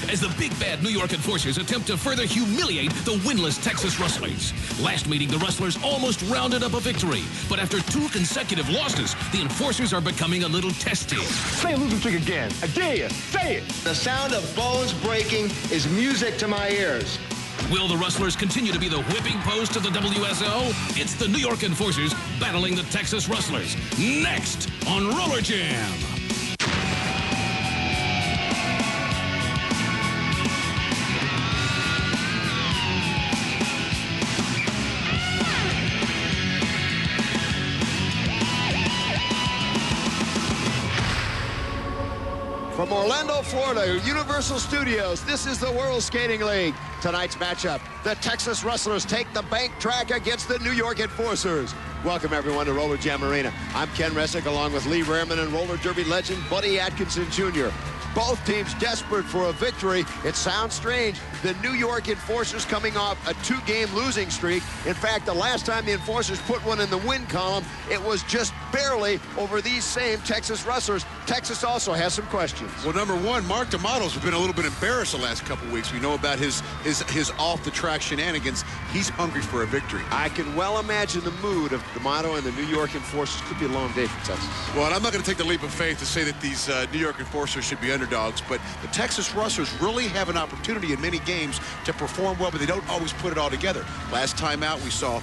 as the big bad New York Enforcers attempt to further humiliate the winless Texas Rustlers. Last meeting, the Rustlers almost rounded up a victory, but after 2 consecutive losses, the Enforcers are becoming a little testy. Say a losing trick again. I dare you. Say it. The sound of bones breaking is music to my ears. Will the Rustlers continue to be the whipping post of the WSO? It's the New York Enforcers battling the Texas Rustlers. Next on Roller Jam. From Orlando, Florida, Universal Studios, this is the World Skating League. Tonight's matchup, the Texas Rustlers take the bank track against the New York Enforcers. Welcome, everyone, to Roller Jam Arena. I'm Ken Resick, along with Lee Rehrman and roller derby legend Buddy Atkinson Jr. Both teams desperate for a victory. It sounds strange. The New York Enforcers coming off a 2-game losing streak. In fact, the last time the Enforcers put one in the win column, it was just barely over these same Texas Rustlers. Texas also has some questions. Well, number one, Mark D'Amato's been a little bit embarrassed the last couple weeks. We know about his off-the-track shenanigans. He's hungry for a victory. I can well imagine the mood of D'Amato and the New York Enforcers. Could be a long day for Texas. Well, and I'm not going to take the leap of faith to say that these New York Enforcers should be underdogs, but the Texas Rustlers really have an opportunity in many games to perform well, but they don't always put it all together. Last time out, we saw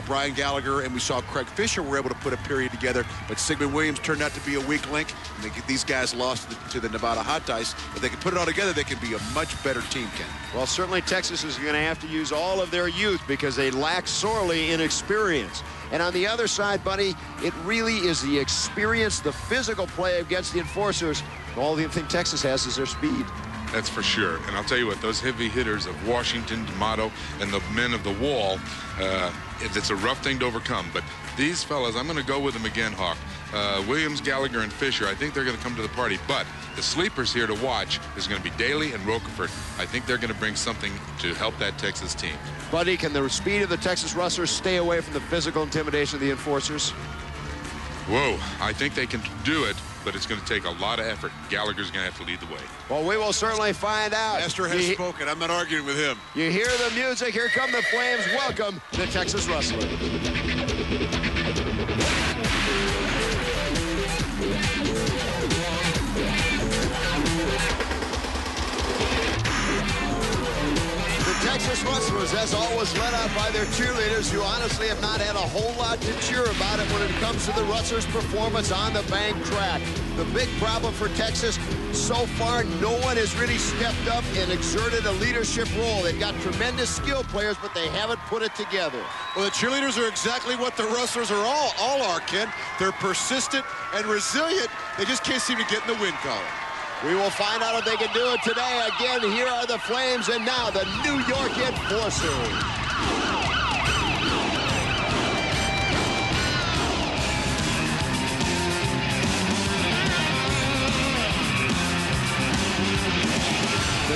Brian Gallagher and we saw Craig Fisher were able to put a period together, but Sigmund Williams turned out to be a weak link. And these guys lost to the Nevada Hot Dice. If they can put it all together, they can be a much better team, Ken. Well, certainly Texas is going to have to use all of their youth because they lack sorely in experience. And on the other side, Buddy, it really is the experience, the physical play against the Enforcers. All the thing Texas has is their speed. That's for sure. And I'll tell you what, those heavy hitters of Washington, D'Amato, and the men of the wall, it's a rough thing to overcome. But these fellas, I'm going to go with them again, Hawk. Williams, Gallagher, and Fisher, I think they're going to come to the party. But the sleepers here to watch is going to be Daly and Rocafort. I think they're going to bring something to help that Texas team. Buddy, can the speed of the Texas Rustlers stay away from the physical intimidation of the Enforcers? Whoa, I think they can do it, but it's going to take a lot of effort. Gallagher's going to have to lead the way. Well, we will certainly find out. Master has spoken. I'm not arguing with him. You hear the music. Here come the Flames. Welcome the Texas Rustlers. Texas Rustlers, as always, led out by their cheerleaders, who honestly have not had a whole lot to cheer about it when it comes to the Rustlers' performance on the bank track. The big problem for Texas, so far, no one has really stepped up and exerted a leadership role. They've got tremendous skill players, but they haven't put it together. Well, the cheerleaders are exactly what the Rustlers are all are, Ken. They're persistent and resilient. They just can't seem to get in the win column. We will find out if they can do it today. Again, here are the Flames, and now the New York Enforcers.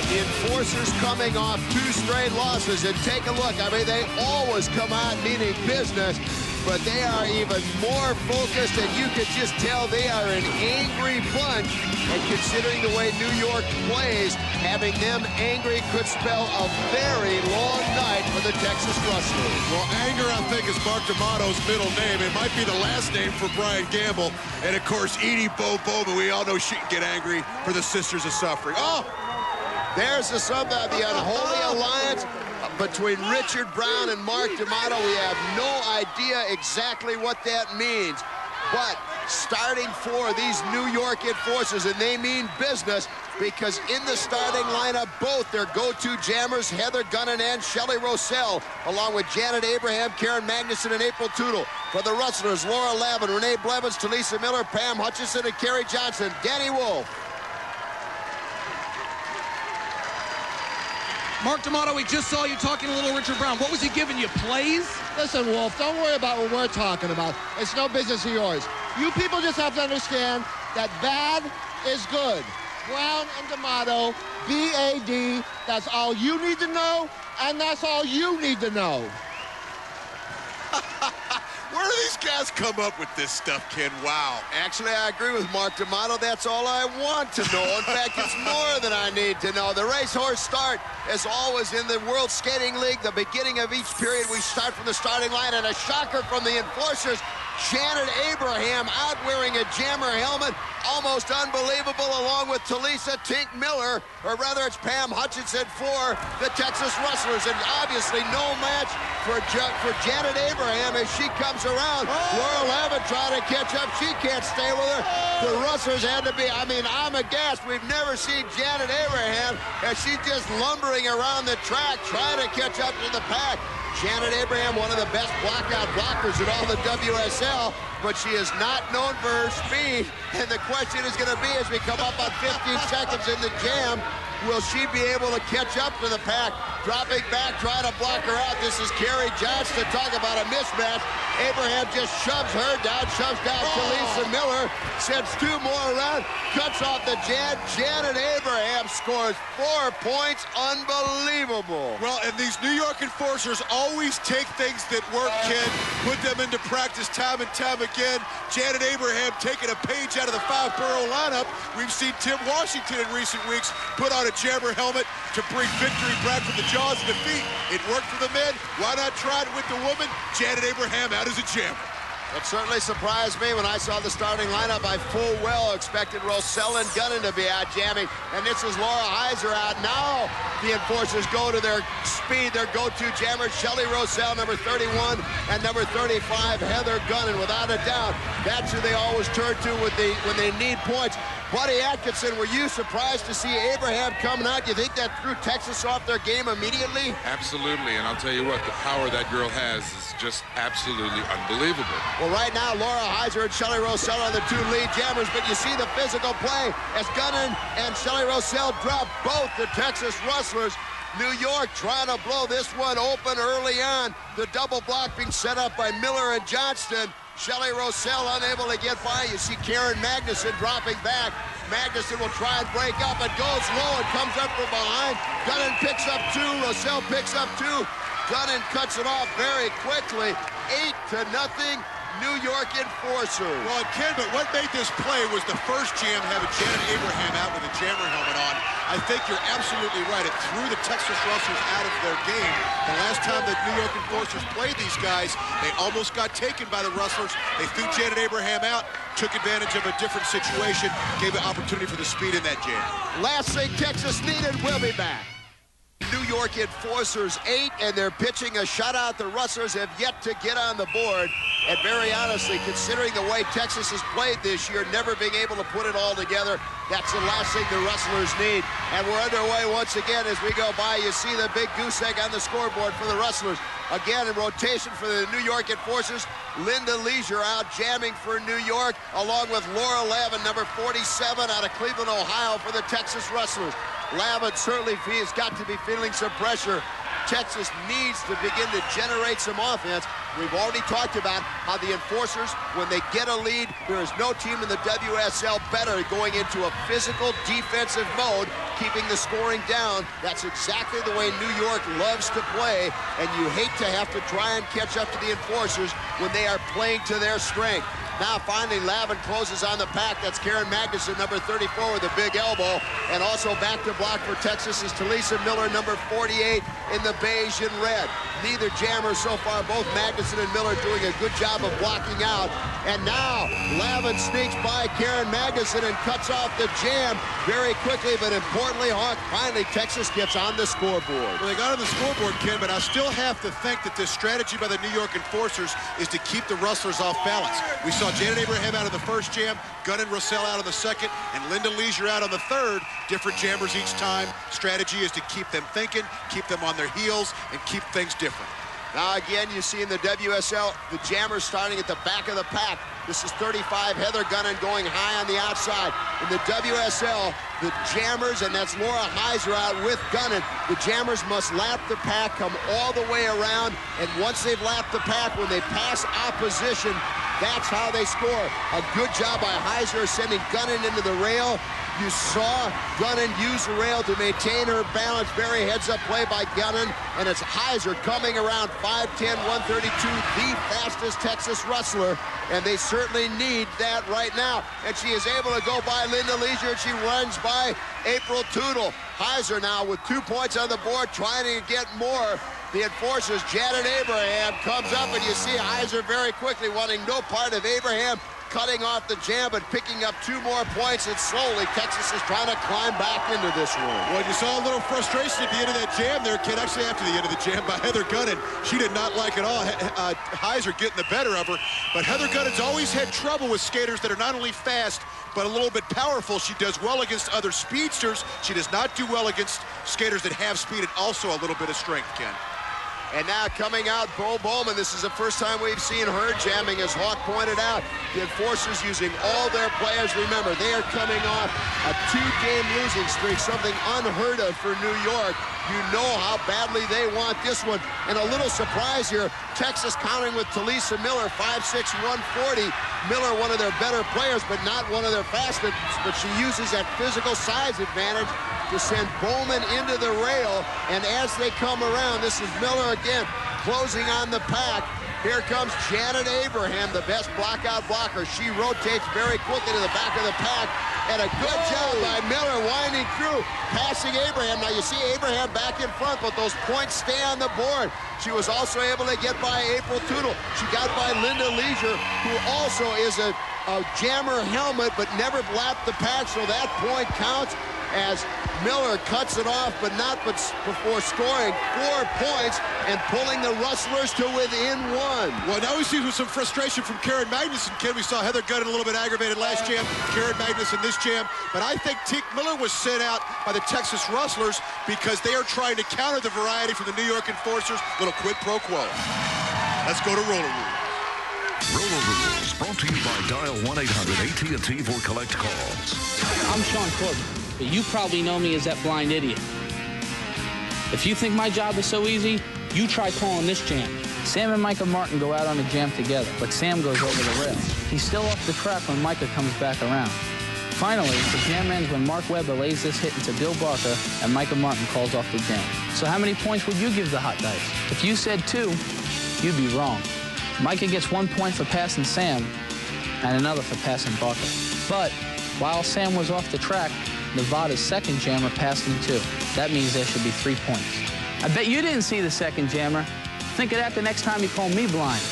The Enforcers coming off 2 straight losses, and take a look. I mean, they always come out meaning business, but they are even more focused, and you could just tell they are an angry bunch. And considering the way New York plays, having them angry could spell a very long night for the Texas Rustlers. Well, anger, I think, is Mark D'Amato's middle name. It might be the last name for Brian Gamble. And, of course, Edie Bowman. We all know she can get angry for the Sisters of Suffering. Oh! There's the unholy alliance between Richard Brown and Mark D'Amato. We have no idea exactly what that means. But starting for these New York Enforcers, and they mean business, because in the starting lineup, both their go-to jammers, Heather Gunnan and Shelley Rossell, along with Janet Abraham, Karen Magnuson, and April Tootle. For the Rustlers, Laura Lavin, Renee Blevins, Talisa Miller, Pam Hutchison, and Carrie Johnson. Danny Wolf. Mark D'Amato, we just saw you talking to little Richard Brown. What was he giving you, plays? Listen, Wolf, don't worry about what we're talking about. It's no business of yours. You people just have to understand that bad is good. Brown and D'Amato, B-A-D, that's all you need to know, and that's all you need to know. Where are these guys come up with this stuff, Ken? Wow. Actually, I agree with Mark D'Amato. That's all I want to know. In fact, it's more than I need to know. The racehorse start, as always in the World Skating League, the beginning of each period, we start from the starting line, and a shocker from the enforcers. Janet Abraham out wearing a jammer helmet. Almost unbelievable, along with Talisa Tink Miller, or rather it's Pam Hutchinson for the Texas Rustlers. And obviously no match for Janet Abraham as she comes around. Laura Lavin trying to catch up. She can't stay with her. The Rustlers had to be, I'm aghast. We've never seen Janet Abraham as she's just lumbering around the track trying to catch up to the pack. Janet Abraham, one of the best blackout blockers in all the WSL, but she is not known for her speed. And the question is going to be, as we come up on 15 seconds in the jam, will she be able to catch up to the pack? Dropping back, trying to block her out. This is Carrie Johnston. Talk about a mismatch. Abraham just shoves her down, shoves down Talisa Miller, sends two more around, cuts off the Janet Abraham scores 4 points. Unbelievable. Well, and these New York enforcers always take things that work, Ken, put them into practice time and time again. Janet Abraham taking a page out of the five-borough lineup. We've seen Tim Washington in recent weeks put on a jammer helmet to bring victory back from the jaws of defeat. It worked for the men. Why not try it with the woman? Janet Abraham out as a jammer. It certainly surprised me when I saw the starting lineup. I full well expected Rosell and Gunnan to be out jamming, and this is Laura Heiser out. Now the enforcers go to their speed, their go-to jammers, Shelley Rosell, number 31, and number 35, Heather Gunnan. Without a doubt, that's who they always turn to when they need points. Buddy Atkinson, were you surprised to see Abraham coming out? You think that threw Texas off their game immediately? Absolutely, and I'll tell you what, the power that girl has is just absolutely unbelievable. Well, right now, Laura Heiser and Shelley Rosell are the two lead jammers, but you see the physical play as Gunnan and Shelley Rosell drop both the Texas Rustlers. New York trying to blow this one open early on. The double block being set up by Miller and Johnston. Shelley Rosell unable to get by. You see Karen Magnuson dropping back. Magnuson will try and break up. It goes low and comes up from behind. Gunnan picks up two. Rosell picks up two. Gunnan cuts it off very quickly. 8-0. New York enforcers. Well, Ken, but what made this play was the first jam having Janet Abraham out with a jammer helmet on. I think you're absolutely right. It threw the Texas Rustlers out of their game. The last time that New York enforcers played these guys, they almost got taken by the Rustlers. They threw Janet Abraham out, took advantage of a different situation, gave an opportunity for the speed in that jam. Last thing Texas needed. We'll be back. New York enforcers 8, and they're pitching a shutout. The Rustlers have yet to get on the board. And very honestly, considering the way Texas has played this year, never being able to put it all together, that's the last thing the Rustlers need. And we're underway once again as we go by. You see the big goose egg on the scoreboard for the Rustlers. Again, in rotation for the New York enforcers, Linda Leisure out jamming for New York, along with Laura Lavin, number 47, out of Cleveland, Ohio, for the Texas Rustlers. Lavin certainly has got to be feeling some pressure. Texas needs to begin to generate some offense. We've already talked about how the enforcers, when they get a lead, there is no team in the WSL better going into a physical defensive mode, keeping the scoring down. That's exactly the way New York loves to play, and you hate to have to try and catch up to the enforcers when they are playing to their strength. Now finally Lavin closes on the pack. That's Karen Magnuson, number 34, with a big elbow. And also back to block for Texas is Talisa Miller, number 48, in the beige and red. Neither jammer so far, both Magnuson and Miller doing a good job of blocking out. And now Lavin sneaks by Karen Magnuson and cuts off the jam very quickly, but importantly, Hawk, finally Texas gets on the scoreboard. Well, they got on the scoreboard, Ken, but I still have to think that this strategy by the New York enforcers is to keep the Rustlers off balance. We saw Janet Abraham out of the first jam, Gunnan Rosell out of the second, and Linda Leisure out on the third. Different jammers each time. Strategy is to keep them thinking, keep them on their heels, and keep things different. Now again, you see in the WSL, the jammers starting at the back of the pack. This is 35, Heather Gunnan going high on the outside. In the WSL, the jammers, and that's Laura Heiser out with Gunnan, the jammers must lap the pack, come all the way around, and once they've lapped the pack, when they pass opposition, that's how they score. A good job by Heiser sending Gunnan into the rail. You saw Gunnan use the rail to maintain her balance. Very heads-up play by Gunnan, and it's Heiser coming around 5'10", 132, the fastest Texas Rustler, and they certainly need that right now. And she is able to go by Linda Leisure, and she runs by April Tootle. Heiser now with 2 points on the board, trying to get more. The enforcers, Janet Abraham, comes up, and you see Heiser very quickly wanting no part of Abraham, cutting off the jam and picking up 2 more points, and slowly Texas is trying to climb back into this one. Well, you saw a little frustration at the end of that jam there, Ken. Actually, after the end of the jam by Heather Gunnan. She did not like it all. Heiser getting the better of her. But Heather Gunnan's always had trouble with skaters that are not only fast, but a little bit powerful. She does well against other speedsters. She does not do well against skaters that have speed and also a little bit of strength, Ken. And now coming out, Bo Bowman. This is the first time we've seen her jamming, as Hawk pointed out. The enforcers using all their players. Remember, they are coming off a 2-game losing streak, something unheard of for New York. You know how badly they want this one. And a little surprise here, Texas countering with Talisa Miller, 5'6", 140. Miller, one of their better players, but not one of their fastest. But she uses that physical size advantage to send Bowman into the rail. And as they come around, this is Miller again, closing on the pack. Here comes Janet Abraham, the best blockout blocker. She rotates very quickly to the back of the pack. And a good job by Miller winding through, passing Abraham. Now you see Abraham back in front, but those points stay on the board. She was also able to get by April Tootle. She got by Linda Leisure, who also is a jammer helmet, but never lapped the pack, so that point counts as Miller cuts it off, but not before scoring 4 points and pulling the Rustlers to within 1. Well, now we see some frustration from Karen Magnuson. Ken, we saw Heather Gunnan a little bit aggravated last jam, Karen Magnuson this jam, but I think Teak Miller was sent out by the Texas Rustlers because they are trying to counter the variety from the New York Enforcers. Little quid pro quo. Let's go to Roller Rules. Roller Rules, brought to you by Dial 1-800-AT&T for collect calls. I'm Sean Corbin, but you probably know me as that blind idiot. If you think my job is so easy, you try calling this jam. Sam and Micah Martin go out on a jam together, but Sam goes over the rail. He's still off the track when Micah comes back around. Finally, the jam ends when Mark Webber lays this hit into Bill Barker and Micah Martin calls off the jam. So how many points would you give the Hot Dice? If you said 2, you'd be wrong. Micah gets 1 point for passing Sam and another for passing Barker. But while Sam was off the track, Nevada's second jammer passed him 2. That means there should be 3 points. I bet you didn't see the second jammer. Think of that the next time you call me blind.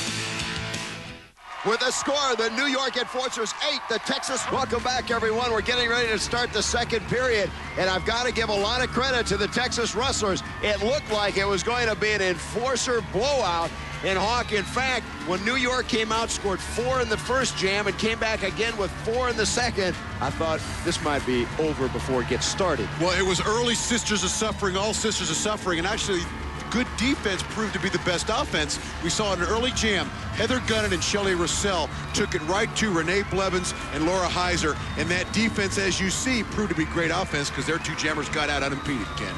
With a score, the New York Enforcers 8, the Texas. Welcome back, everyone. We're getting ready to start the second period, and I've got to give a lot of credit to the Texas Rustlers. It looked like it was going to be an enforcer blowout. And Hawk, in fact, when New York came out, scored 4 in the first jam and came back again with 4 in the second, I thought this might be over before it gets started. Well, it was early Sisters of Suffering, all Sisters of Suffering, and actually good defense proved to be the best offense. We saw in an early jam, Heather Gunnan and Shelley Russell took it right to Renee Blevins and Laura Heiser, and that defense, as you see, proved to be great offense because their 2 jammers got out unimpeded, Ken.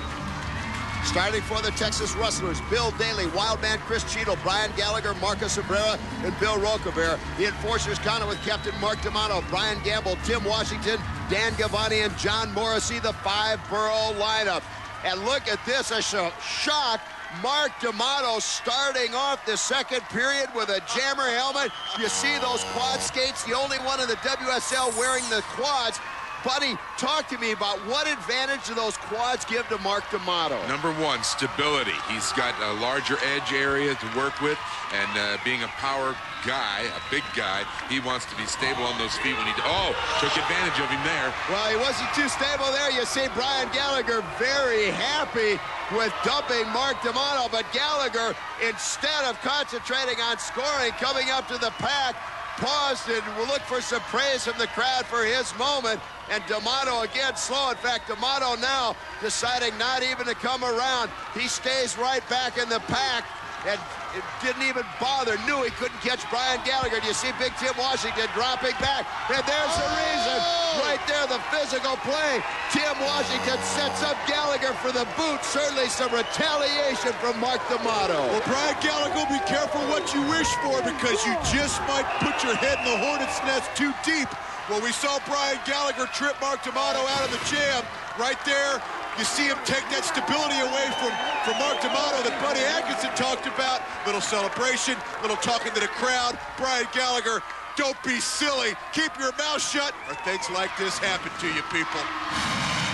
Starting for the Texas Rustlers, Bill Daly, Wildman Chris Cheadle, Brian Gallagher, Marcus Abrera, and Bill Roquevert. The enforcers counted with Captain Mark D'Amato, Brian Gamble, Tim Washington, Dan Gavani, and John Morrissey, the 5-borough lineup. And look at this, a shock. Mark D'Amato starting off the second period with a jammer helmet. You see those quad skates, the only one in the WSL wearing the quads. Buddy, talk to me about what advantage do those quads give to Mark D'Amato? Number 1, stability. He's got a larger edge area to work with, and being a power guy, a big guy, he wants to be stable on those feet when he... Oh, took advantage of him there. Well, he wasn't too stable there. You see Brian Gallagher very happy with dumping Mark D'Amato, but Gallagher, instead of concentrating on scoring, coming up to the pack, paused and will look for some praise from the crowd for his moment. And D'Amato again slow. In fact, D'Amato now deciding not even to come around. He stays right back in the pack and it didn't even bother. Knew he couldn't catch Brian Gallagher. Do you see Big Tim Washington dropping back? And there's the reason. Right there, the physical play. Tim Washington sets up Gallagher for the boot. Certainly some retaliation from Mark D'Amato. Well, Brian Gallagher, be careful what you wish for because you just might put your head in the hornet's nest too deep Well, we saw Brian Gallagher trip Mark D'Amato out of the jam. Right there, you see him take that stability away from Mark D'Amato that Buddy Atkinson talked about. Little celebration, little talking to the crowd. Brian Gallagher, don't be silly. Keep your mouth shut, or things like this happen to you, people.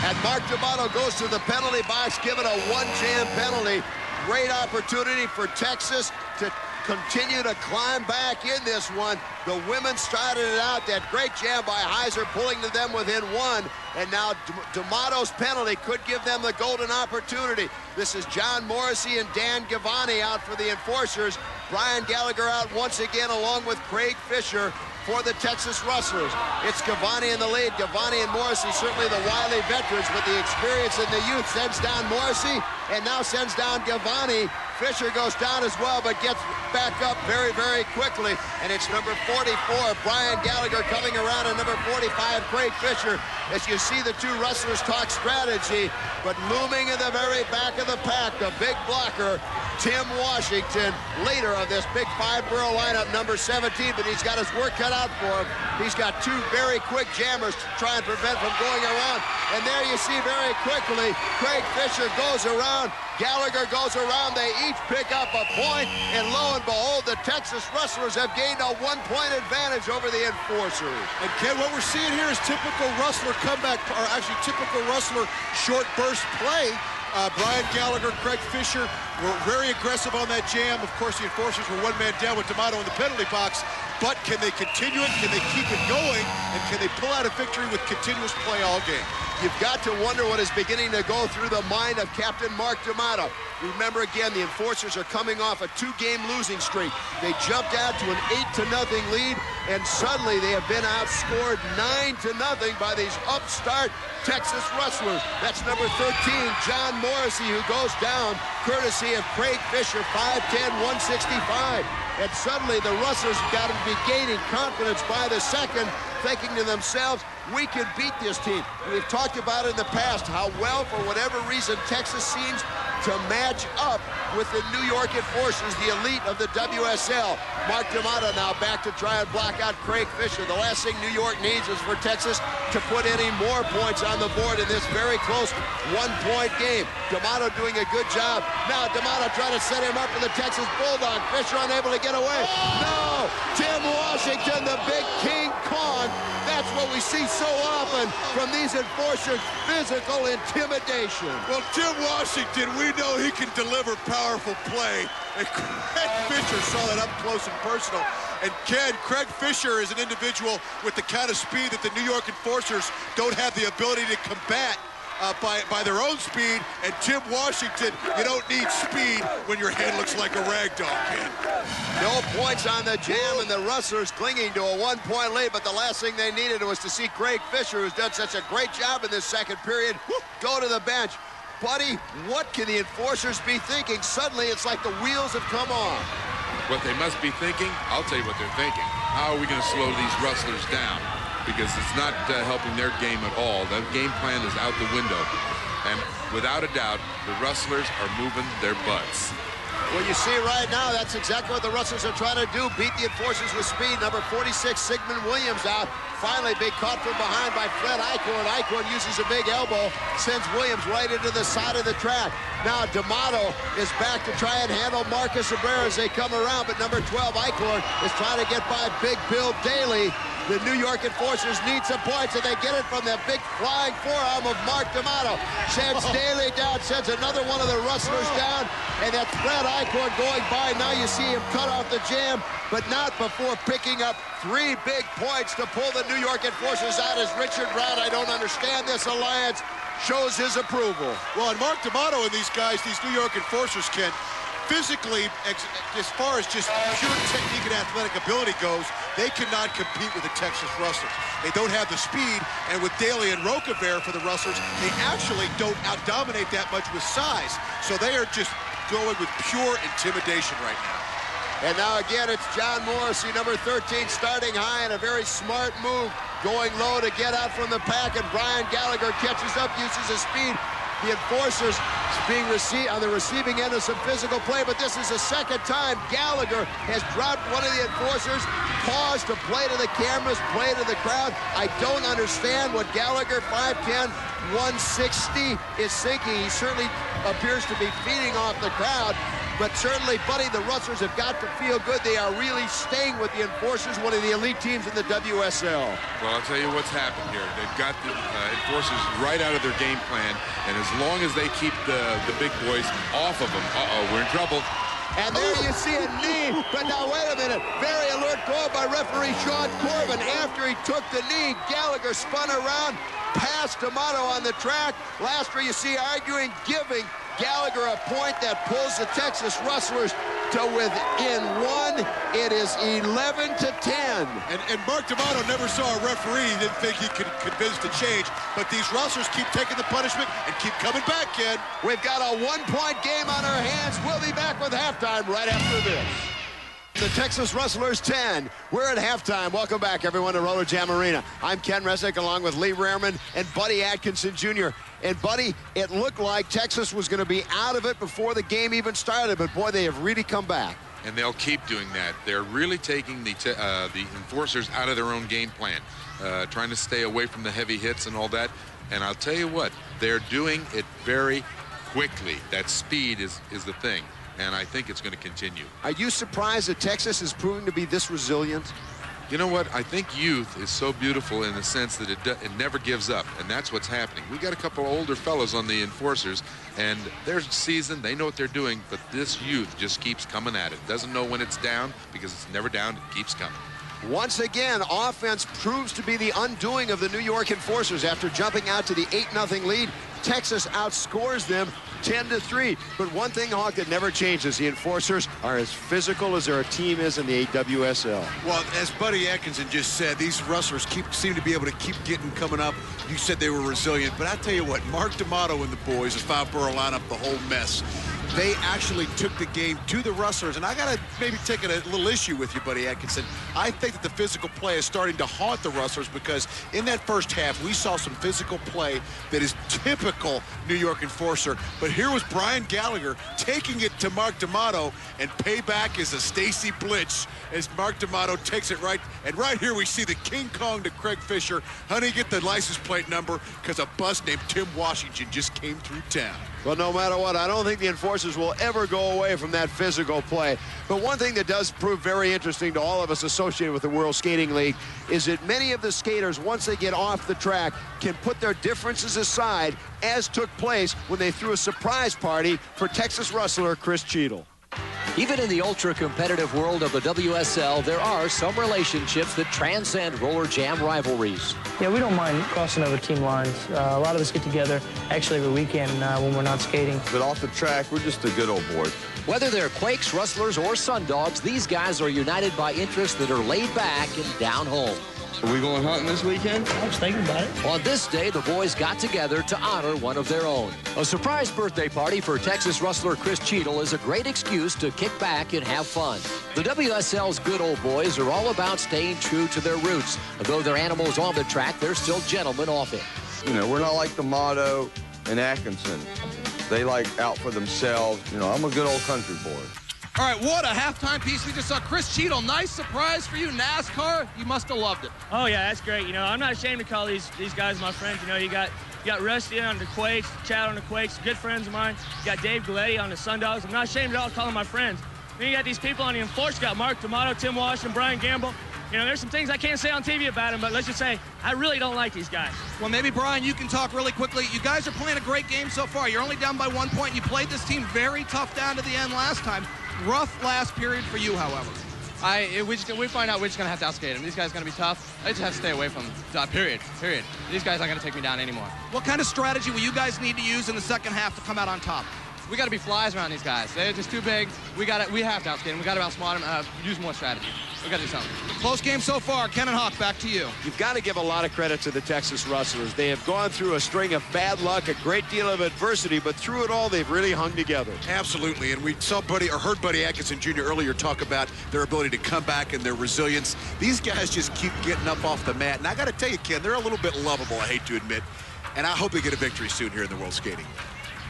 And Mark D'Amato goes to the penalty box, given a one-jam penalty. Great opportunity for Texas to continue to climb back in this one. The women started it out. That great jam by Heiser, pulling to them within one. And now D'Amato's penalty could give them the golden opportunity. This is John Morrissey and Dan Gavani out for the Enforcers. Brian Gallagher out once again, along with Craig Fisher for the Texas Rustlers. It's Gavani in the lead. Gavani and Morrissey, certainly the wily veterans, but the experience in the youth sends down Morrissey and now sends down Gavani. Fisher goes down as well, but gets back up very, very quickly. And it's number 44, Brian Gallagher, coming around, and number 45, Craig Fisher. As you see the two Rustlers talk strategy, but looming in the very back of the pack, the big blocker, Tim Washington, leader of this big five-borough lineup, number 17, but he's got his work cut out for him. He's got two very quick jammers to try and prevent from going around. And there you see very quickly, Craig Fisher goes around, Gallagher goes around, they each pick up a point, and lo and behold, the Texas Rustlers have gained a one-point advantage over the Enforcers. And Ken, what we're seeing here is typical Rustler comeback, or actually typical Rustler short burst play. Brian Gallagher, Craig Fisher were very aggressive on that jam. Of course, the Enforcers were one man down with D'Amato in the penalty box. But can they continue it? Can they keep it going? And can they pull out a victory with continuous play all game? You've got to wonder what is beginning to go through the mind of Captain Mark D'Amato. Remember, again, the Enforcers are coming off a two-game losing streak. They jumped out to an 8-0 lead, and suddenly they have been outscored 9-0 by these upstart Texas Rustlers. That's number 13, John Morrissey, who goes down, courtesy of Craig Fisher, 5'10", 165. And suddenly the Rustlers have got to be gaining confidence by the second, thinking to themselves, we can beat this team. We've talked about in the past how well, for whatever reason, Texas seems to match up with the New York Enforcers, the elite of the WSL. Mark D'Amato now back to try and block out Craig Fisher. The last thing New York needs is for Texas to put any more points on the board in this very close one-point game. D'Amato doing a good job. Now D'Amato trying to set him up for the Texas Bulldog. Fisher unable to get away. No! Tim Washington, the big King Kong. That's what we see so often from these Enforcers, physical intimidation. Well, Tim Washington, we know he can deliver powerful play. And Craig Fisher saw that up close and personal. And Ken, Craig Fisher is an individual with the kind of speed that the New York Enforcers don't have the ability to combat by their own speed. And Tim Washington, you don't need speed when your head looks like a rag doll, Ken. No points on the jam, and the Rustlers clinging to a one-point lead, but the last thing they needed was to see Craig Fisher, who's done such a great job in this second period, go to the bench. Buddy, what can the Enforcers be thinking? Suddenly, it's like the wheels have come on. What they must be thinking, I'll tell you what they're thinking. How are we going to slow these Rustlers down? Because it's not helping their game at all. That game plan is out the window. And without a doubt, the Rustlers are moving their butts. Well, you see right now, that's exactly what the Rustlers are trying to do, beat the Enforcers with speed. Number 46, Sigmund Williams out. Finally being caught from behind by Fred Eichhorn. Eichhorn uses a big elbow, sends Williams right into the side of the track. Now D'Amato is back to try and handle Marcus Abrera as they come around, but number 12, Eichhorn, is trying to get by Big Bill Daly. The New York Enforcers need some points, and they get it from the big flying forearm of Mark D'Amato. Sends Daly down, sends another one of the Rustlers down, and that's Fred Eichhorn going by. Now you see him cut off the jam, but not before picking up 3 big points to pull the New York Enforcers out as Richard Brown, I don't understand this alliance, shows his approval. Well, and Mark D'Amato and these guys, these New York Enforcers, Ken, physically, as far as just pure technique and athletic ability goes, they cannot compete with the Texas Rustlers. They don't have the speed, and with Daly and Roquevert for the Rustlers, they actually don't out-dominate that much with size. So they are just going with pure intimidation right now. And now again, it's John Morrissey, number 13, starting high, and a very smart move, going low to get out from the pack, and Brian Gallagher catches up, uses his speed, The Enforcers being on the receiving end of some physical play, but this is the second time Gallagher has dropped one of the Enforcers, paused to play to the cameras, play to the crowd. I don't understand what Gallagher, 5'10", 160, is thinking. He certainly appears to be feeding off the crowd. But certainly, buddy, the Rustlers have got to feel good. They are really staying with the Enforcers, one of the elite teams in the WSL. Well, I'll tell you what's happened here. They've got the Enforcers right out of their game plan, and as long as they keep the big boys off of them, we're in trouble. And there you see a knee, but now wait a minute. Very alert call by referee Sean Corbin. After he took the knee, Gallagher spun around, passed D'Amato on the track. Laster, you see, arguing, giving Gallagher a point that pulls the Texas Rustlers to within one. It is 11-10. And Mark D'Amato never saw a referee. He didn't think he could convince the change. But these Rustlers keep taking the punishment and keep coming back, kid. We've got a one-point game on our hands. We'll be back with halftime right after this. The Texas Rustlers 10. We're at halftime. Welcome back, everyone, to Roller Jam Arena. I'm Ken Resnick, along with Lee Rehrman and Buddy Atkinson Jr. And, Buddy, it looked like Texas was going to be out of it before the game even started, but, boy, they have really come back. And they'll keep doing that. They're really taking the Enforcers out of their own game plan, trying to stay away from the heavy hits and all that. And I'll tell you what, they're doing it very quickly. That speed is the thing. And I think it's going to continue. Are you surprised that Texas is proving to be this resilient? You know what? I think youth is so beautiful in the sense that it never gives up, and that's what's happening. We got a couple of older fellows on the Enforcers, and they're seasoned. They know what they're doing, but this youth just keeps coming at it. Doesn't know when it's down because it's never down. It keeps coming. Once again, offense proves to be the undoing of the New York Enforcers. After jumping out to the 8-0 lead, Texas outscores them 10-3. But one thing, Hawk, that never changes, the Enforcers are as physical as their team is in the WSL. Well, as Buddy Atkinson just said, these Rustlers seem to be able to keep coming up. You said they were resilient, but I tell you what, Mark D'Amato and the boys, the five-borough lineup, the whole mess, they actually took the game to the Rustlers. And I got to maybe take a little issue with you, Buddy Atkinson. I think that the physical play is starting to haunt the Rustlers, because in that first half, we saw some physical play that is typical New York Enforcer. But here was Brian Gallagher taking it to Mark D'Amato, and payback is a Stacy Blitz as Mark D'Amato takes it right. And right here we see the King Kong to Craig Fisher. Honey, get the license plate number, because a bus named Tim Washington just came through town. Well, no matter what, I don't think the Enforcers will ever go away from that physical play. But one thing that does prove very interesting to all of us associated with the World Skating League is that many of the skaters, once they get off the track, can put their differences aside, as took place when they threw a surprise party for Texas Rustler Chris Cheadle. Even in the ultra-competitive world of the WSL, there are some relationships that transcend roller jam rivalries. Yeah, we don't mind crossing over team lines. A lot of us get together actually every weekend when we're not skating. But off the track, we're just a good old boys. Whether they're Quakes, Rustlers, or Sundogs, these guys are united by interests that are laid back and down home. Are we going hunting this weekend? I was thinking about it. On this day, the boys got together to honor one of their own. A surprise birthday party for Texas Rustler Chris Cheadle is a great excuse to kick back and have fun. The WSL's good old boys are all about staying true to their roots. Though they're animals on the track, they're still gentlemen off it. You know, we're not like D'Amato and Atkinson. They like out for themselves. You know, I'm a good old country boy. All right, what a halftime piece we just saw. Chris Cheadle, nice surprise for you. NASCAR, you must have loved it. Oh, yeah, that's great. You know, I'm not ashamed to call these guys my friends. You know, you got Rusty on the Quakes, Chad on the Quakes, good friends of mine. You got Dave Galletti on the Sundogs. I'm not ashamed at all to call them my friends. Then you got these people on the Enforcers. You got Mark D'Amato, Tim Washington, Brian Gamble. You know, there's some things I can't say on TV about them, but let's just say I really don't like these guys. Well, maybe, Brian, you can talk really quickly. You guys are playing a great game so far. You're only down by 1 point. You played this team very tough down to the end last time. Rough last period for you, however. We find out we're just going to have to outskate them. These guys are going to be tough. I just have to stay away from them. Period. These guys aren't going to take me down anymore. What kind of strategy will you guys need to use in the second half to come out on top? We got to be flies around these guys. They're just too big. We have to outskate them. We got to outsmart them. Use more strategy. We got to do something. Close game so far. Ken and Hawk, back to you. You've got to give a lot of credit to the Texas Rustlers. They have gone through a string of bad luck, a great deal of adversity, but through it all, they've really hung together. Absolutely, and we saw heard Buddy Atkinson Jr. earlier talk about their ability to come back and their resilience. These guys just keep getting up off the mat, and I got to tell you, Ken, they're a little bit lovable, I hate to admit. and I hope they get a victory soon here in the World Skating.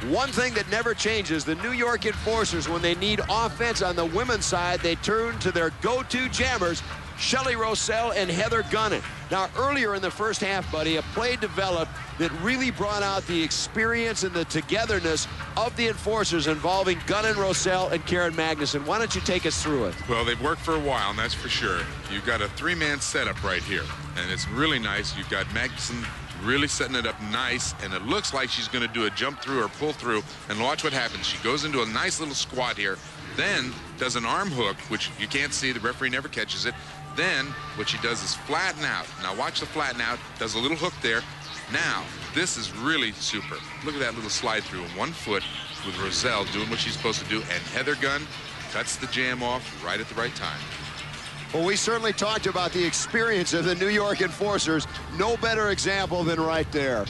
One thing that never changes, the New York Enforcers, when they need offense on the women's side, they turn to their go-to jammers, Shelley Rossell and Heather Gunnan. Now, earlier in the first half, buddy, a play developed that really brought out the experience and the togetherness of the Enforcers involving Gunnan, Rossell, and Karen Magnuson. Why don't you take us through it? Well, they've worked for a while, and that's for sure. You've got a three-man setup right here, and it's really nice. You've got Magnuson really setting it up nice, and it looks like she's going to do a jump through or pull through, and watch what happens. She goes into a nice little squat here, then does an arm hook, which you can't see. The referee never catches it. Then what she does is flatten out. Now watch the flatten out, does a little hook there. Now, this is really super. Look at that little slide through in 1 foot with Rossell doing what she's supposed to do, and Heather Gunn cuts the jam off right at the right time. Well, we certainly talked about the experience of the New York Enforcers. No better example than right there.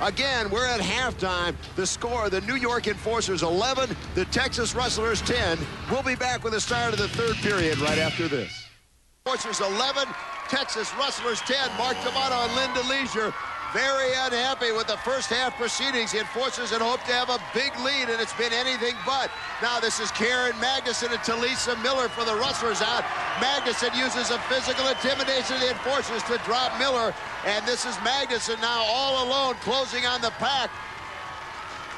Again, we're at halftime. The score, the New York Enforcers 11, the Texas Rustlers 10. We'll be back with the start of the third period right after this. Enforcers 11, Texas Rustlers 10. Mark D'Amato and Linda Leisure very unhappy with the first half proceedings. The Enforcers had hoped to have a big lead, and it's been anything but. Now this is Karen Magnuson and Talisa Miller for the Rustlers out. Magnuson uses a physical intimidation of the Enforcers to drop Miller, and this is Magnuson now all alone closing on the pack,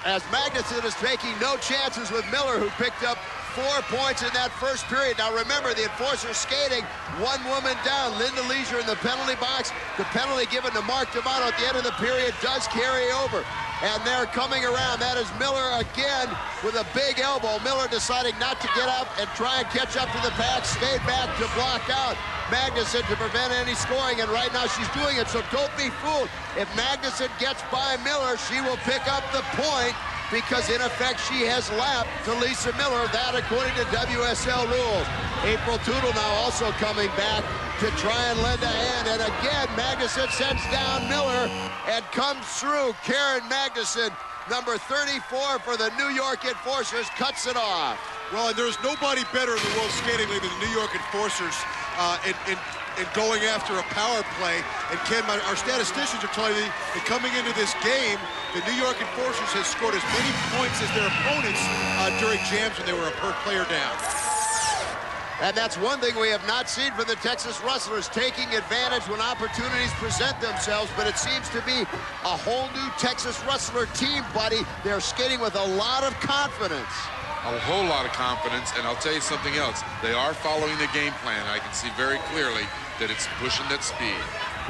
as Magnuson is taking no chances with Miller, who picked up 4 points in that first period. Now remember, the Enforcers skating, one woman down, Linda Leisure in the penalty box. The penalty given to Mark D'Amato at the end of the period does carry over. And they're coming around. That is Miller again with a big elbow. Miller deciding not to get up and try and catch up to the pack, stayed back to block out Magnuson to prevent any scoring, and right now she's doing it, so don't be fooled. If Magnuson gets by Miller, she will pick up the point, because in effect she has lapped Talisa Miller, that according to WSL rules. April Tootle now also coming back to try and lend a hand, and again Magnuson sends down Miller and comes through. Karen Magnuson, number 34 for the New York Enforcers, cuts it off. Well, and there's nobody better in the World Skating League than the New York Enforcers in going after a power play. And Ken, our statisticians are telling me that coming into this game, the New York Enforcers has scored as many points as their opponents during jams when they were a per player down. And that's one thing we have not seen from the Texas Rustlers, taking advantage when opportunities present themselves, but it seems to be a whole new Texas Rustler team, buddy. They're skating with a lot of confidence. A whole lot of confidence, and I'll tell you something else. They are following the game plan. I can see very clearly that it's pushing that speed.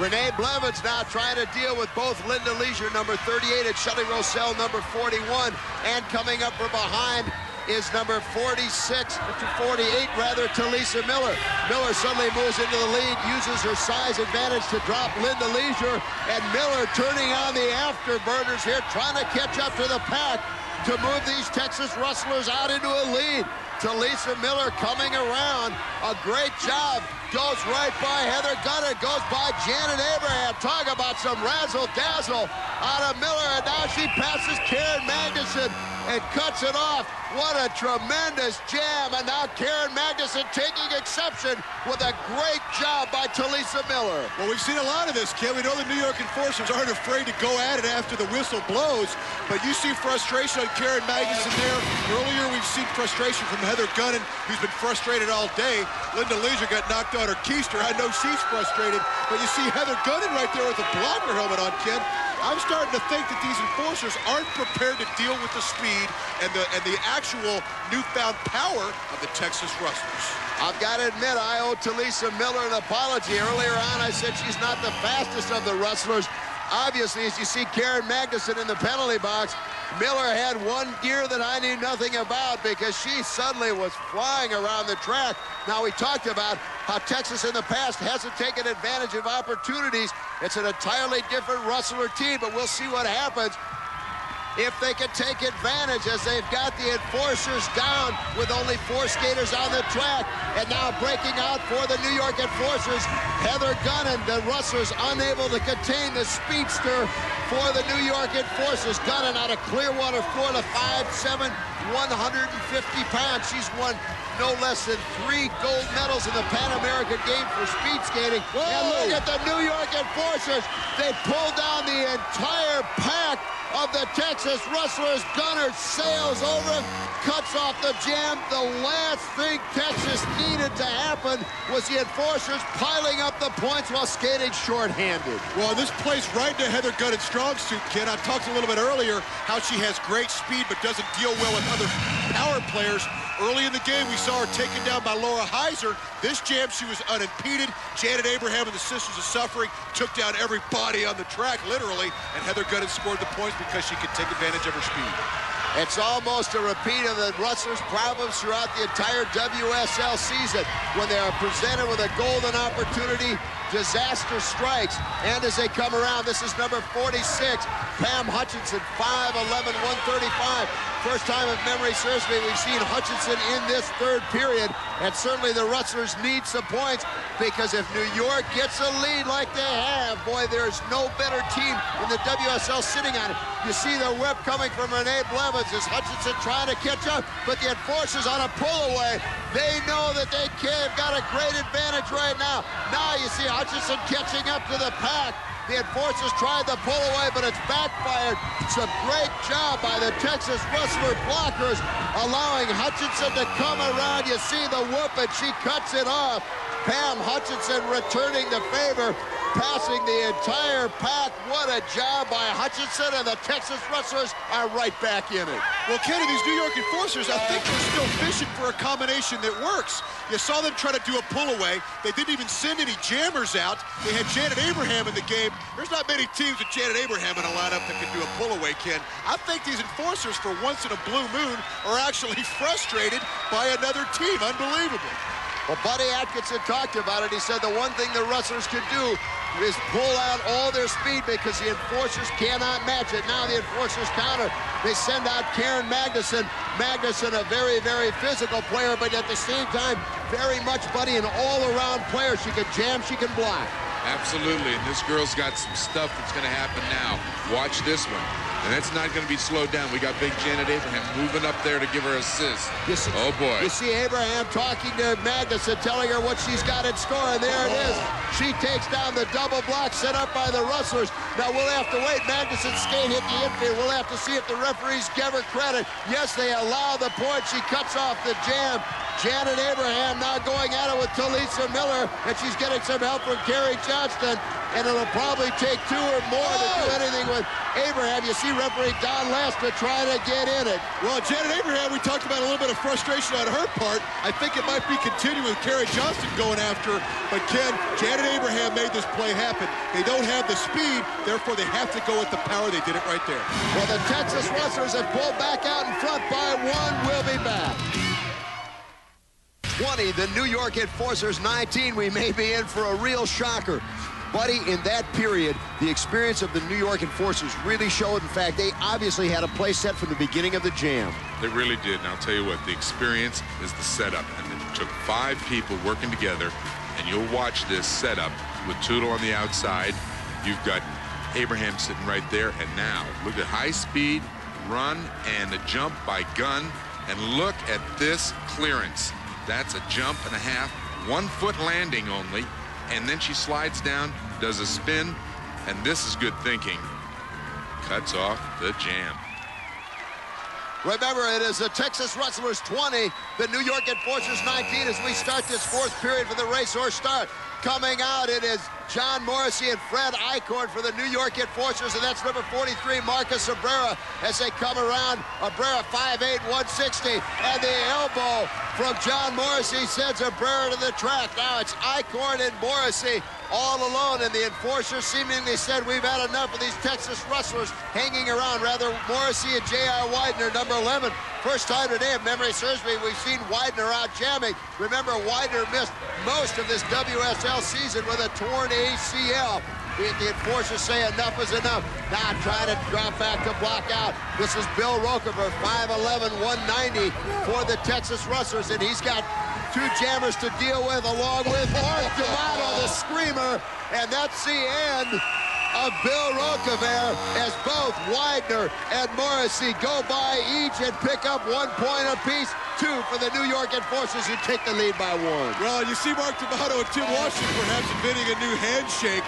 Renee Blevins now trying to deal with both Linda Leisure, number 38, and Shelley Rossell, number 41. And coming up from behind is number 46, to 48 rather, Talisa Miller. Miller suddenly moves into the lead, uses her size advantage to drop Linda Leisure, and Miller turning on the afterburners here, trying to catch up to the pack to move these Texas Rustlers out into a lead. Talisa Miller coming around. A great job. Goes right by Heather Gunnan. Goes by Janet Abraham. Talk about some razzle-dazzle out of Miller. And now she passes Karen Magnuson and cuts it off. What a tremendous jam. And now Karen Magnuson taking exception with a great job by Talisa Miller. Well, we've seen a lot of this, Ken. We know the New York Enforcers aren't afraid to go at it after the whistle blows, but you see frustration on Karen Magnuson there. Earlier, we've seen frustration from Heather Gunnan, who's been frustrated all day. Linda Leisure got knocked on her keister. I know she's frustrated, but you see Heather Gunnan right there with a blocker helmet on, Ken. I'm starting to think that these Enforcers aren't prepared to deal with the speed and the actual newfound power of the Texas Rustlers. I've got to admit, I owe Talisa Miller an apology. Earlier on, I said she's not the fastest of the Rustlers. Obviously, as you see Karen Magnuson in the penalty box, Miller had one gear that I knew nothing about, because she suddenly was flying around the track. Now, we talked about how Texas in the past hasn't taken advantage of opportunities. It's an entirely different Rustler team, but we'll see what happens. if they can take advantage, as they've got the Enforcers down with only 4 skaters on the track. And now breaking out for the New York Enforcers, Heather Gunn, and the Rustlers unable to contain the speedster for the New York Enforcers. Gunn out of Clearwater, Florida, 5'7", 150 pounds. She's won no less than 3 gold medals in the Pan American Games for speed skating. Whoa. And look at the New York Enforcers. They pulled down the entire pack of the Texas Rustlers. Gunner sails over him, cuts off the jam. The last thing Texas needed to happen was the Enforcers piling up the points while skating shorthanded. Well, this plays right into Heather Gunn's strong suit, Ken. I talked a little bit earlier how she has great speed but doesn't deal well with other power players. Early in the game, we saw her taken down by Laura Heiser. This jam, she was unimpeded. Janet Abraham and the Sisters of Suffering took down everybody on the track, literally, and Heather Gunn scored the points because she could take advantage of her speed. It's almost a repeat of the Rustlers' problems throughout the entire WSL season. When they are presented with a golden opportunity, disaster strikes. And as they come around, this is number 46, Pam Hutchinson, 5'11", 135. First time, if memory serves me, we've seen Hutchinson in this third period. And certainly the Rustlers need some points, because if New York gets a lead like they have, boy, there's no better team in the WSL sitting on it. You see the whip coming from Renee Blevins as Hutchinson trying to catch up, but the Enforcers on a pull away. They know that they have got a great advantage right now. Now you see Hutchinson catching up to the pack. The Enforcers tried the pull away, but it's backfired. It's a great job by the Texas Rustler blockers, allowing Hutchinson to come around. You see the whoop, and she cuts it off. Pam Hutchinson returning the favor, passing the entire pack. What a job by Hutchinson, and the Texas Rustlers are right back in it. Well, Kenny, these New York Enforcers, I think they're still fishing for a combination that works. You saw them try to do a pull-away. They didn't even send any jammers out. They had Janet Abraham in the game. There's not many teams with Janet Abraham in a lineup that can do a pull-away, Ken. I think these Enforcers, for once in a blue moon, are actually frustrated by another team. Unbelievable. Well, Buddy Atkinson talked about it. He said the one thing the Rustlers can do is pull out all their speed, because the Enforcers cannot match it. Now the Enforcers counter. They send out Karen Magnuson. Magnuson, a very, very physical player, but at the same time, very much, Buddy, an all-around player. She can jam, she can block. Absolutely, and this girl's got some stuff that's going to happen now. Watch this one. And that's not going to be slowed down. We got big Janet Abraham moving up there to give her assist. Oh, boy. You see Abraham talking to Magnuson, telling her what she's got in store, and there it is. She takes down the double block set up by the Rustlers. Now, we'll have to wait. Magnuson's skate hit the infield. We'll have to see if the referees give her credit. Yes, they allow the point. She cuts off the jam. Janet Abraham now going at it with Talisa Miller, and she's getting some help from Carrie Johnston, and it'll probably take 2 or more to do anything with Abraham. You see referee Don Lester trying to get in it. Well, Janet Abraham, we talked about a little bit of frustration on her part. I think it might be continuing with Carrie Johnston going after her, but Ken, Janet Abraham made this play happen. They don't have the speed, therefore they have to go with the power. They did it right there. Well, the Texas Rustlers have pulled back out in front by 1. We'll be back. 20, the New York Enforcers 19. We may be in for a real shocker. Buddy, in that period, the experience of the New York Enforcers really showed. In fact, they obviously had a play set from the beginning of the jam. They really did, and I'll tell you what, the experience is the setup, and it took 5 people working together, and you'll watch this setup with Tootle on the outside. You've got Abraham sitting right there, and now look at high speed run and the jump by Gunn, and look at this clearance. That's a jump and a half, 1 foot landing only, and then she slides down, does a spin, and this is good thinking. Cuts off the jam. Remember, it is the Texas Rustlers 20, the New York Enforcers 19, as we start this 4th period for the racehorse start. Coming out, it is John Morrissey and Fred Eichhorn for the New York Enforcers, and that's number 43, Marcus Abrera, as they come around. Abrera, 5'8", 160, and the elbow from John Morrissey sends Abrera to the track. Now it's Eichhorn and Morrissey all alone, and the Enforcers seemingly said, we've had enough of these Texas Rustlers hanging around. Rather, Morrissey and J.R. Widener, number 11. First time today, if memory serves me, we've seen Widener out jamming. Remember, Widener missed most of this WSL season with a torn ACL. The enforcers say enough is enough. Now trying to drop back to block out. This is Bill Rokover, 5'11", 190 for the Texas Rustlers, and he's got two jammers to deal with, along with Mark D'Amato, the screamer, and that's the end of Bill Rokover as both Widener and Morrissey go by each and pick up 1 point apiece. 2 for the New York Enforcers, who take the lead by 1. Well, you see Mark D'Amato and Tim Washington perhaps inventing a new handshake.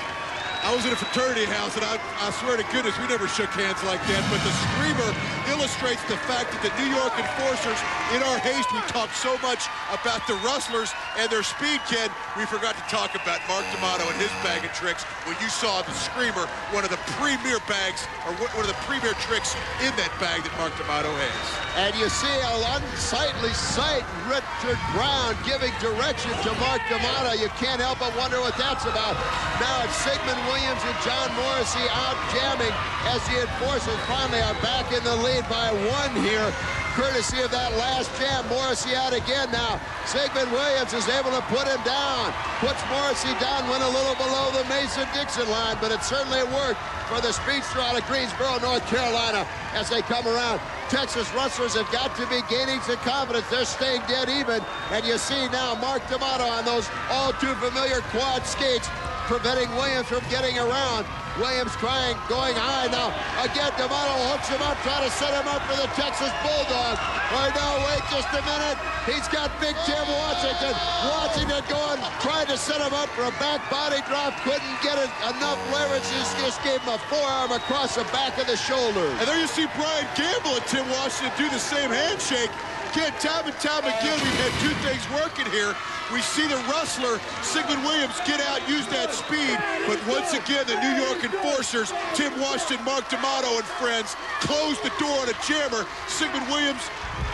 I was in a fraternity house, and I swear to goodness, we never shook hands like that. But the screamer illustrates the fact that the New York Enforcers, in our haste, we talked so much about the Rustlers and their speed, Ken, we forgot to talk about Mark D'Amato and his bag of tricks when you saw the screamer, one of the premier bags, or one of the premier tricks in that bag that Mark D'Amato has. And you see an unsightly sight, Richard Brown giving direction to Mark D'Amato. You can't help but wonder what that's about. Now it's Sigmund Williams and John Morrissey out jamming as the Enforcers finally are back in the lead by 1 here, courtesy of that last jam. Morrissey out again now. Sigmund Williams is able to put him down. Puts Morrissey down, went a little below the Mason-Dixon line, but it certainly worked for the speedster out of Greensboro, North Carolina, as they come around. Texas Rustlers have got to be gaining some confidence. They're staying dead even, and you see now Mark D'Amato on those all too familiar quad skates, preventing Williams from getting around. Williams trying, going high now. Again, D'Amato hooks him up, trying to set him up for the Texas Bulldog. Or no, wait just a minute. He's got Big Tim Washington. Washington going, trying to set him up for a back body drop. Couldn't get it, enough leverage. Just gave him a forearm across the back of the shoulder. And there you see Brian Gamble and Tim Washington do the same handshake. Again, time and time again, we've had two things working here. We see the Rustler, Sigmund Williams, get out, use that speed. But once again, the New York Enforcers, Tim Washington, Mark D'Amato, and friends, close the door on a jammer. Sigmund Williams,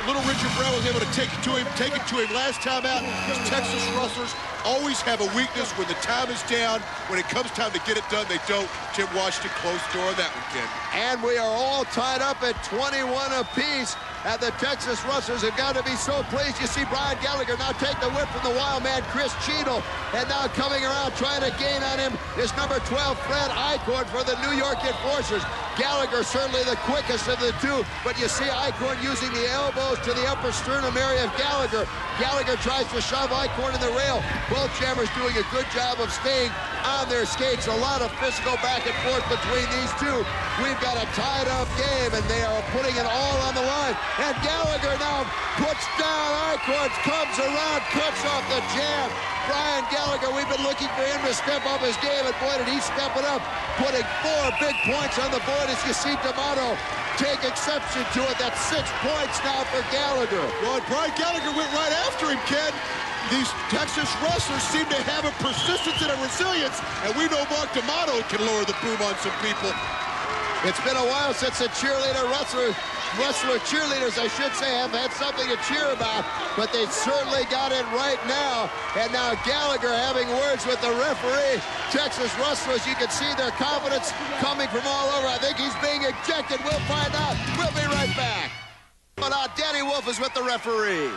little Richard Brown was able to take it to him last time out. These Texas Rustlers always have a weakness when the time is down. When it comes time to get it done, they don't. Tim Washington closed the door on that one, Ken. And we are all tied up at 21 apiece. And the Texas Rustlers have got to be so pleased. You see Brian Gallagher now take the whip from the wild man, Chris Cheadle. And now coming around, trying to gain on him is number 12, Fred Eichhorn for the New York Enforcers. Gallagher certainly the quickest of the two, but you see Eichhorn using the elbows to the upper sternum area of Gallagher. Gallagher tries to shove Eichhorn in the rail. Both jammers doing a good job of staying on their skates. A lot of physical back and forth between these two. We've got a tied-up game, and they are putting it all on the line. And Gallagher now puts down Eichhorn, comes around, cuts off the jam. Brian Gallagher, we've been looking for him to step up his game, and boy, did he step it up, putting 4 big points on the board as you see D'Amato take exception to it. That's 6 points now for Gallagher. Well, and Brian Gallagher went right after him, Ken. These Texas Rustlers seem to have a persistence and a resilience, and we know Mark D'Amato can lower the boom on some people. It's been a while since the Rustler cheerleaders, I should say, have had something to cheer about, but they certainly got it right now. And now Gallagher having words with the referee. Texas Rustlers, you can see their confidence coming from all over. I think he's being ejected. We'll find out. We'll be right back. But Danny Wolf is with the referee.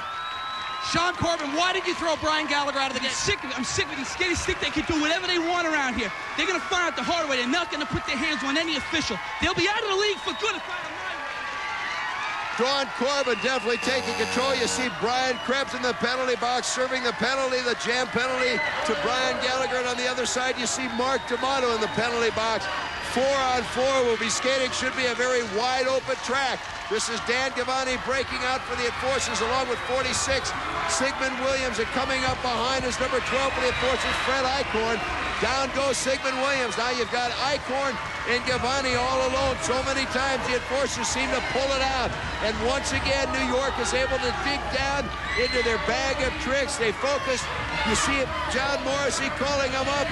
Sean Corbin, why did you throw Brian Gallagher out of the game? I'm sick of these skinny stick. They can do whatever they want around here. They're going to find out the hard way. They're not going to put their hands on any official. They'll be out of the league for good if I don't mind. Sean Corbin definitely taking control. You see Brian Krebs in the penalty box serving the penalty, the jam penalty to Brian Gallagher. And on the other side, you see Mark D'Amato in the penalty box. 4-on-4 will be skating. Should be a very wide open track. This is Dan Gavani breaking out for the Enforcers along with 46. Sigmund Williams, and coming up behind is number 12 for the Enforcers, Fred Eichhorn. Down goes Sigmund Williams. Now you've got Eichhorn and Gavani all alone. So many times the Enforcers seem to pull it out. And once again, New York is able to dig down into their bag of tricks. They focus. You see John Morrissey calling them up.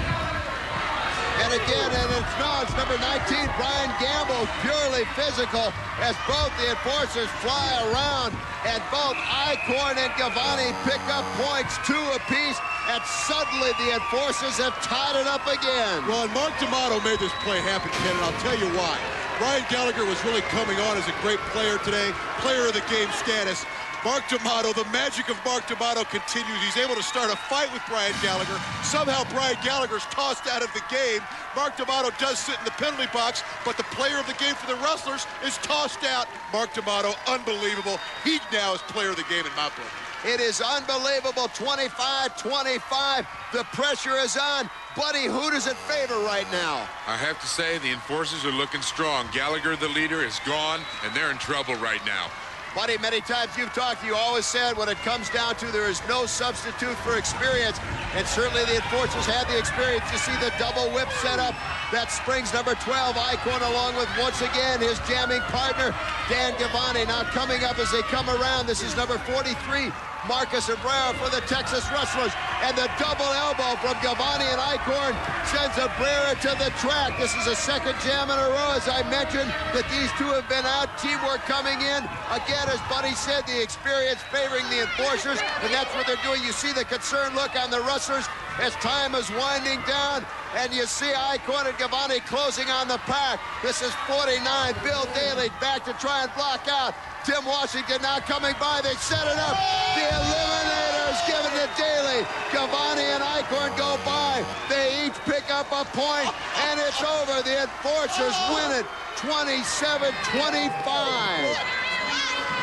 And again, it's number 19, Brian Gamble, purely physical, as both the Enforcers fly around, and both Eichhorn and Gavani pick up points, 2 apiece, and suddenly the Enforcers have tied it up again. Well, and Mark D'Amato made this play happen, Ken, and I'll tell you why. Brian Gallagher was really coming on as a great player today, player of the game status. Mark D'Amato, the magic of Mark D'Amato continues. He's able to start a fight with Brian Gallagher. Somehow Brian Gallagher's tossed out of the game. Mark D'Amato does sit in the penalty box, but the player of the game for the Rustlers is tossed out. Mark D'Amato, unbelievable. He now is player of the game in my book. It is unbelievable, 25-25. The pressure is on. Buddy, who does it favor right now? I have to say, the Enforcers are looking strong. Gallagher, the leader, is gone, and they're in trouble right now. Buddy, many times you've talked, you always said when it comes down to there is no substitute for experience, and certainly the Enforcers had the experience. You see the double whip setup. That springs number 12, Eichhorn, along with, once again, his jamming partner, Dan Gavani. Now coming up as they come around, this is number 43, Marcus Abrera for the Texas Rustlers, and the double elbow from Gavani and Eichhorn sends Abrera to the track. This is a second jam in a row, as I mentioned, that these two have been out. Teamwork coming in. Again, as Buddy said, the experience favoring the Enforcers, and that's what they're doing. You see the concerned look on the Rustlers as time is winding down, and you see Eichhorn and Gavani closing on the pack. This is 49, Bill Daly back to try and block out. Tim Washington now coming by. They set it up. The Eliminators give it to Daly. Gavani and Eichhorn go by. They each pick up a point, and it's over. The Enforcers win it 27-25.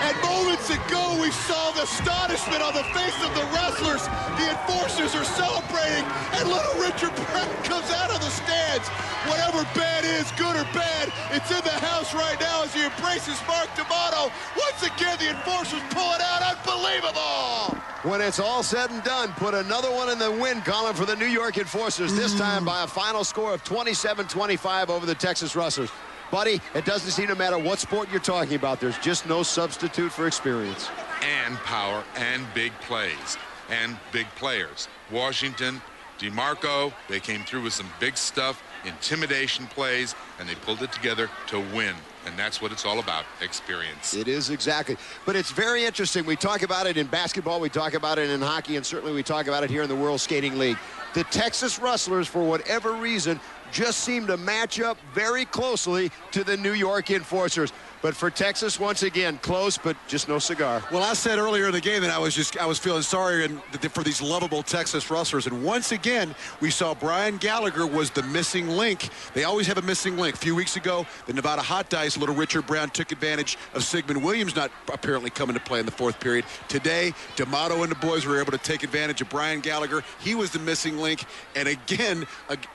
And moments ago, we saw the astonishment on the face of the Rustlers. The Enforcers are celebrating, and little Richard Brown comes out of the stands. Whatever bad is, good or bad, it's in the house right now as he embraces Mark D'Amato. Once again, the Enforcers pull it out. Unbelievable! When it's all said and done, put another one in the win column for the New York Enforcers, this time by a final score of 27-25 over the Texas Rustlers. Buddy, it doesn't seem to matter what sport you're talking about. There's just no substitute for experience. And power, and big plays, and big players. Washington, DeMarco, they came through with some big stuff, intimidation plays, and they pulled it together to win. And that's what it's all about, experience. It is, exactly. But it's very interesting. We talk about it in basketball, we talk about it in hockey, and certainly we talk about it here in the World Skating League. The Texas Rustlers, for whatever reason, just seem to match up very closely to the New York Enforcers. But for Texas, once again, close, but just no cigar. Well, I said earlier in the game that I was feeling sorry for these lovable Texas Rustlers. And once again, we saw Brian Gallagher was the missing link. They always have a missing link. A few weeks ago, the Nevada Hot Dice, little Richard Brown took advantage of Sigmund Williams not apparently coming to play in the fourth period. Today, D'Amato and the boys were able to take advantage of Brian Gallagher. He was the missing link. And again,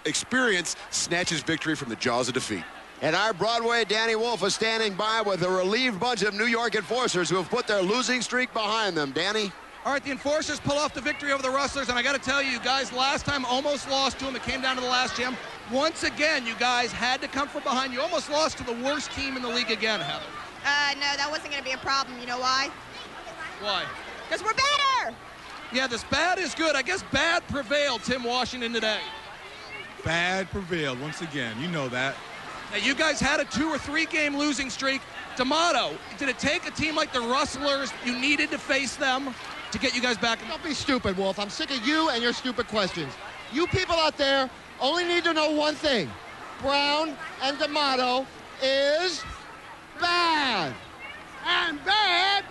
experience snatches victory from the jaws of defeat. And our Broadway Danny Wolf is standing by with a relieved bunch of New York Enforcers who have put their losing streak behind them. Danny? All right, the Enforcers pull off the victory over the Rustlers, and I got to tell you guys, last time almost lost to them. It came down to the last jam. Once again, you guys had to come from behind. You almost lost to the worst team in the league again, Heather. No, that wasn't going to be a problem. You know why? Why? Because we're better! Yeah, this bad is good. I guess bad prevailed, Tim Washington, today. Bad prevailed, once again. You know that. Now, you guys had a 2 or 3 game losing streak. D'Amato, did it take a team like the Rustlers, you needed to face them to get you guys back? Don't be stupid, Wolf. I'm sick of you and your stupid questions. You people out there only need to know one thing. Brown and D'Amato is bad. And bad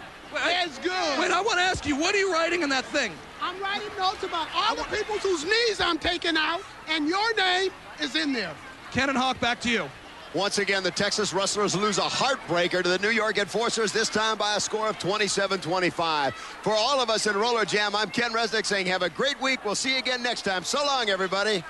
is good. Wait, I want to ask you, what are you writing in that thing? I'm writing notes about all the people whose knees I'm taking out, and your name is in there. Ken and Hawk, back to you. Once again, the Texas Rustlers lose a heartbreaker to the New York Enforcers, this time by a score of 27-25. For all of us in Roller Jam, I'm Ken Resnick saying have a great week. We'll see you again next time. So long, everybody.